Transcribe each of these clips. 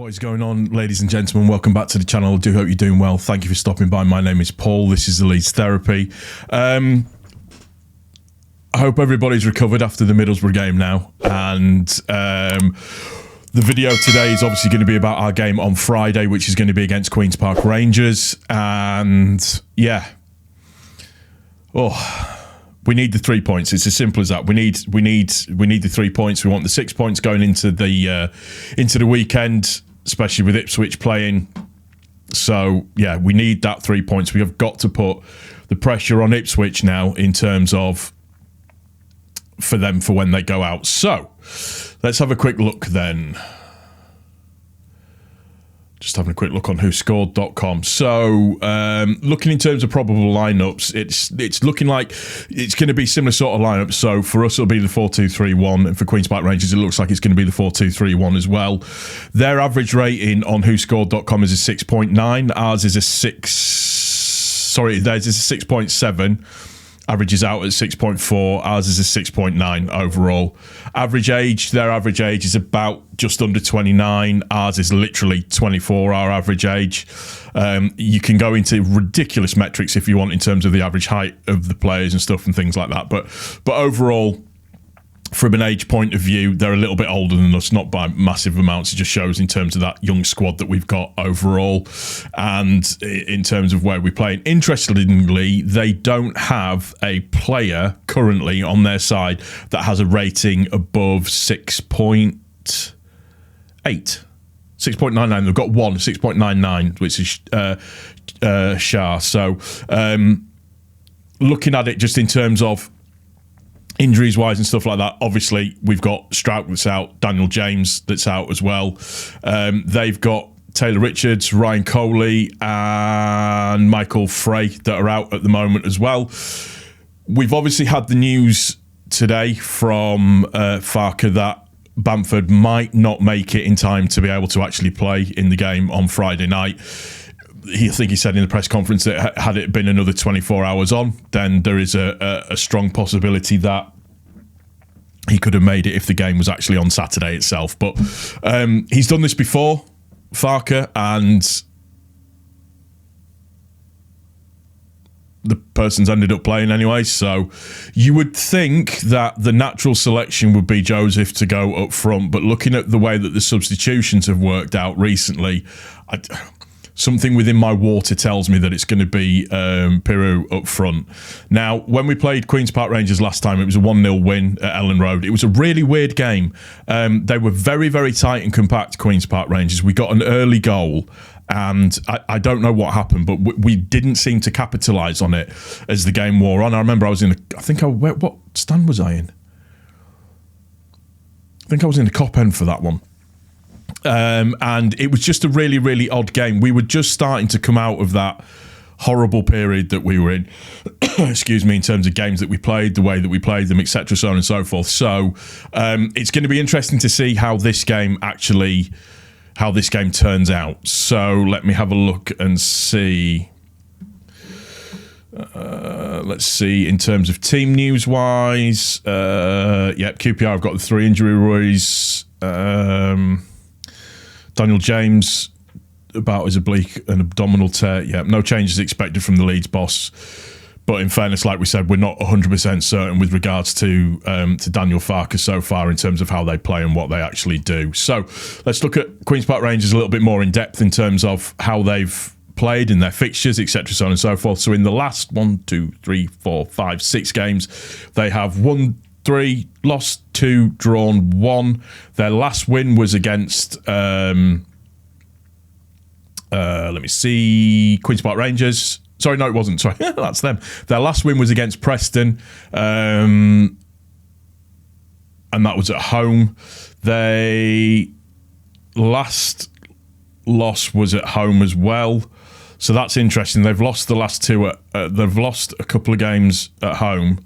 What is going on, ladies and gentlemen? Welcome back to the channel. I do hope you're doing well. Thank you for stopping by. My name is Paul. This is the Leeds Therapy. I hope everybody's recovered after the Middlesbrough game now. And the video today is obviously going to be about our game on Friday, which is going to be against Queen's Park Rangers. And yeah. We need the 3 points. It's as simple as that. We need the 3 points. We want the 6 points going into the weekend, especially with Ipswich playing. So yeah, we need that 3 points. We have got to put the pressure on Ipswich now in terms of for when they go out. So let's have a quick look then. Just having a quick look on whoscored.com. So, looking in terms of probable lineups, it's looking like it's going to be similar sort of lineups. So, for us, it'll be the 4-2-3-1. And for Queen's Park Rangers, it looks like it's going to be the 4-2-3-1 as well. Their average rating on whoscored.com is a 6.9. Ours is a 6... Sorry, theirs is a 6.7. Averages out at 6.4. Ours is a 6.9 overall. Average age, their average age is about just under 29. Ours is literally 24, our average age. You can go into ridiculous metrics if you want in terms of the average height of the players and stuff and things like that. But overall, from an age point of view, they're a little bit older than us, not by massive amounts. It just shows in terms of that young squad that we've got overall and in terms of where we play. Interestingly, they don't have a player currently on their side that has a rating above 6.8. 6.99. They've got one, 6.99, which is Shah. So looking at it just in terms of injuries wise and stuff like that, obviously we've got Strout that's out, Daniel James that's out as well. They've got Taylor Richards, Ryan Coley and Michael Frey that are out at the moment as well. We've obviously had the news today from Farker that Bamford might not make it in time to be able to actually play in the game on Friday night. I think he said in the press conference that had it been another 24 hours on, then there is a strong possibility that he could have made it if the game was actually on Saturday itself. But he's done this before, Farker, and the person's ended up playing anyway. So you would think that the natural selection would be Joseph to go up front. But looking at the way that the substitutions have worked out recently, something within my water tells me that it's going to be Piru up front. Now, when we played Queen's Park Rangers last time, it was a 1-0 win at Ellen Road. It was a really weird game. They were very, very tight and compact, Queen's Park Rangers. We got an early goal, and I don't know what happened, but we didn't seem to capitalise on it as the game wore on. I remember I was in what stand was I in? I think I was in the Cop End for that one. And it was just a really, really odd game. We were just starting to come out of that horrible period that we were in, excuse me, in terms of games that we played, the way that we played them, etc., so on and so forth. So it's going to be interesting to see how this game turns out. So let me have a look and see. Let's see, in terms of team news wise, QPR have got the 3 injuries. Daniel James, about his oblique and abdominal tear. Yeah, no changes expected from the Leeds boss. But in fairness, like we said, we're not 100% certain with regards to Daniel Farker so far in terms of how they play and what they actually do. So let's look at Queen's Park Rangers a little bit more in depth in terms of how they've played in their fixtures, etc., so on and so forth. So in the last 6 games, they have won 3, lost 2, drawn 1. Their last win was against, let me see, Queen's Park Rangers. Sorry, no, it wasn't. Sorry, that's them. Their last win was against Preston, and that was at home. Their last loss was at home as well. So that's interesting. They've lost the last 2. They've lost a couple of games at home,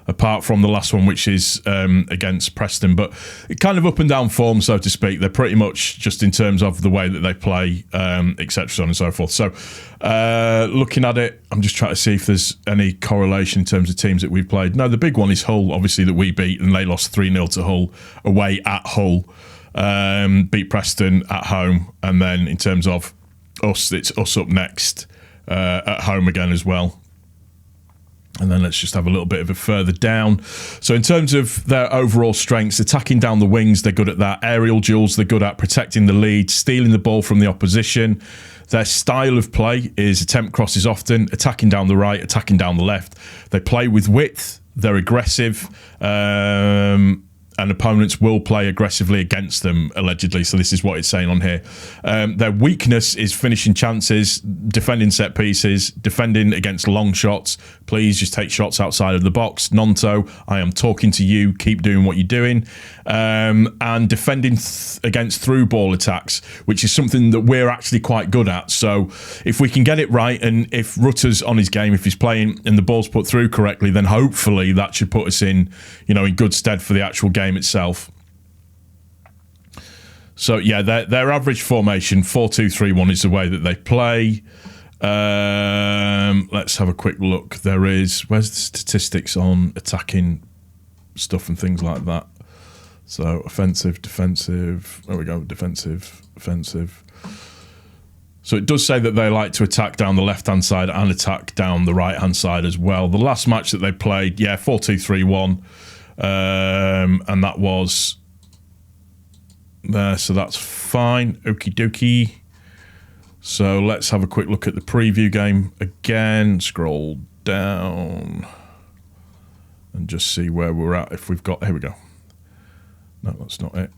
apart from the last one, which is against Preston. But kind of up and down form, so to speak. They're pretty much just in terms of the way that they play, etc., so on and so forth. So looking at it, I'm just trying to see if there's any correlation in terms of teams that we've played. No, the big one is Hull, obviously, that we beat, and they lost 3-0 to Hull away at Hull. beat Preston at home, and then in terms of us, it's us up next at home again as well. And then let's just have a little bit of a further down. So in terms of their overall strengths, attacking down the wings, they're good at that. Aerial duels, they're good at protecting the lead, stealing the ball from the opposition. Their style of play is attempt crosses often, attacking down the right, attacking down the left. They play with width, they're aggressive, and opponents will play aggressively against them, allegedly. So this is what it's saying on here. Their weakness is finishing chances, defending set pieces, defending against long shots. Please just take shots outside of the box. Nonto, I am talking to you. Keep doing what you're doing. And defending against through ball attacks, which is something that we're actually quite good at. So if we can get it right, and if Rutter's on his game, if he's playing and the ball's put through correctly, then hopefully that should put us in good stead for the actual game itself. So yeah, their average formation 4-2-3-1 is the way that they play. Let's have a quick look. Where's the statistics on attacking stuff and things like that? So offensive, defensive. There we go. Defensive, offensive. So it does say that they like to attack down the left-hand side and attack down the right-hand side as well. The last match that they played, 4-2-3-1. And that was there, so that's fine. Okie dokie. So let's have a quick look at the preview game again. Scroll down and just see where we're at. If we've got, here we go. No, that's not it.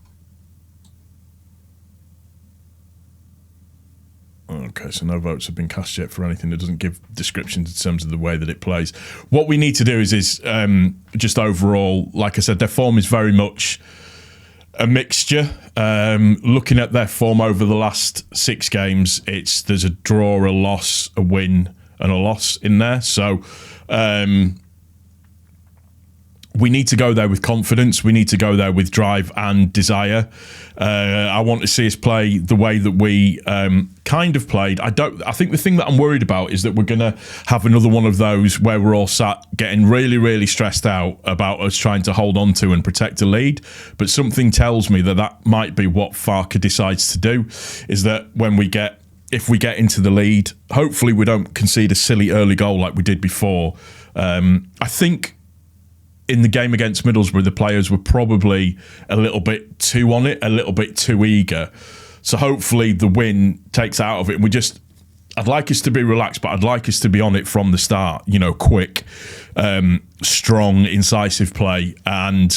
Okay, so no votes have been cast yet for anything that doesn't give descriptions in terms of the way that it plays. What we need to do is just overall, like I said, their form is very much a mixture. Looking at their form over the last 6 games, there's a draw, a loss, a win, and a loss in there. So we need to go there with confidence. We need to go there with drive and desire. I want to see us play the way that we kind of played. I think the thing that I'm worried about is that we're going to have another one of those where we're all sat getting really, really stressed out about us trying to hold on to and protect a lead. But something tells me that might be what Farke decides to do, is that if we get into the lead, hopefully we don't concede a silly early goal like we did before. I think in the game against Middlesbrough, the players were probably a little bit too on it, a little bit too eager. So hopefully the win takes out of it. I'd like us to be relaxed, but I'd like us to be on it from the start. Quick, strong, incisive play. And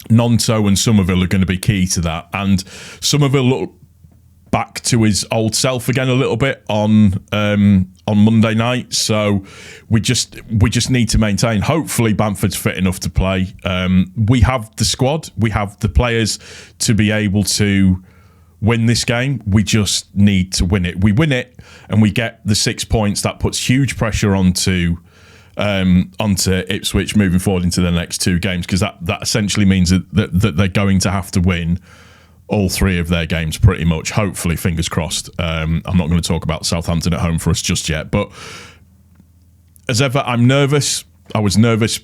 Nonto and Somerville are going to be key to that. And Somerville looked back to his old self again a little bit on Monday night. So we just need to maintain. Hopefully Bamford's fit enough to play. We have the squad, we have the players to be able to win this game. We just need to win it. We win it and we get the 6 points. That puts huge pressure onto Ipswich moving forward into the next 2 games, because that essentially means that they're going to have to win all 3 of their games pretty much. Hopefully, fingers crossed. I'm not going to talk about Southampton at home for us just yet. But as ever, I'm nervous. I was nervous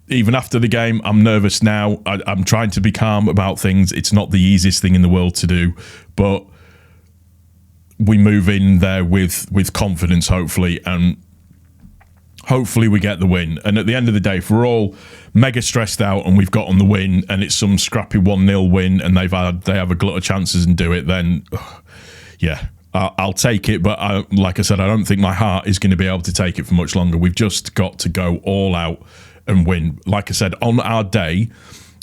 even after the game. I'm nervous now. I'm trying to be calm about things. It's not the easiest thing in the world to do. But we move in there with confidence, hopefully. And hopefully we get the win. And at the end of the day, if we're all mega stressed out and we've gotten the win and it's some scrappy 1-0 win and they have a glut of chances and do it, then I'll take it. But like I said, I don't think my heart is going to be able to take it for much longer. We've just got to go all out and win. Like I said, on our day,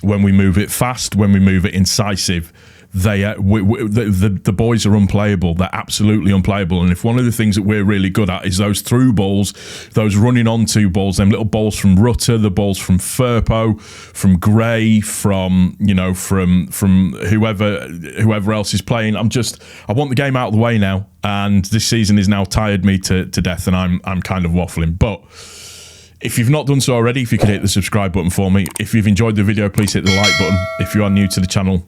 when we move it fast, when we move it incisive, the boys are unplayable. They're absolutely unplayable. And if one of the things that we're really good at is those through balls, those running onto balls, them little balls from Rutter, the balls from Firpo, from Gray, from whoever else is playing. I want the game out of the way now. And this season has now tired me to death, and I'm kind of waffling. But if you've not done so already, if you could hit the subscribe button for me. If you've enjoyed the video, please hit the like button. If you are new to the channel,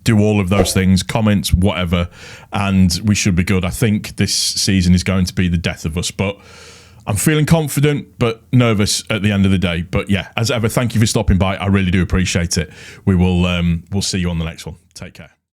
do all of those things, comments, whatever, and we should be good. I think this season is going to be the death of us, but I'm feeling confident, but nervous at the end of the day. But yeah, as ever, thank you for stopping by. I really do appreciate it. We'll see you on the next one. Take care.